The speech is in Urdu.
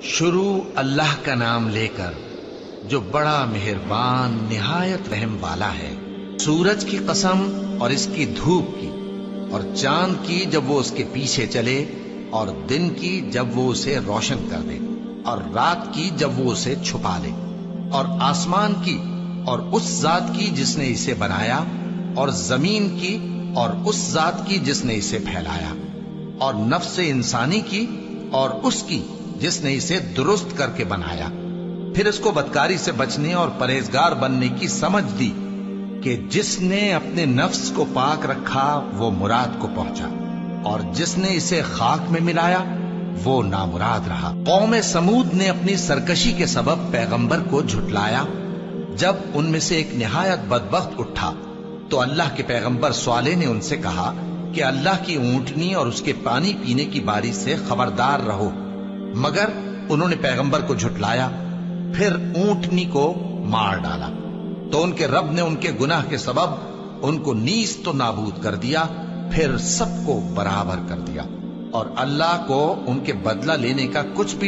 شروع اللہ کا نام لے کر جو بڑا مہربان نہایت رحم والا ہے۔ سورج کی قسم اور اس کی دھوپ کی، اور چاند کی جب وہ اس کے پیچھے چلے، اور دن کی جب وہ اسے روشن کر دے، اور رات کی جب وہ اسے چھپا لے، اور آسمان کی اور اس ذات کی جس نے اسے بنایا، اور زمین کی اور اس ذات کی جس نے اسے پھیلایا، اور نفس انسانی کی اور اس کی جس نے اسے درست کر کے بنایا۔ پھر اس کو بدکاری سے بچنے اور پرہیزگار بننے کی سمجھ دی کہ جس نے اپنے نفس کو پاک رکھا وہ مراد کو پہنچا، اور جس نے اسے خاک میں ملایا وہ نامراد رہا۔ قوم سمود نے اپنی سرکشی کے سبب پیغمبر کو جھٹلایا۔ جب ان میں سے ایک نہایت بدبخت اٹھا تو اللہ کے پیغمبر صالح نے ان سے کہا کہ اللہ کی اونٹنی اور اس کے پانی پینے کی باری سے خبردار رہو، مگر انہوں نے پیغمبر کو جھٹلایا۔ پھر اونٹنی کو مار ڈالا تو ان کے رب نے ان کے گناہ کے سبب ان کو نیست و نابود کر دیا، پھر سب کو برابر کر دیا، اور اللہ کو ان کے بدلہ لینے کا کچھ بھی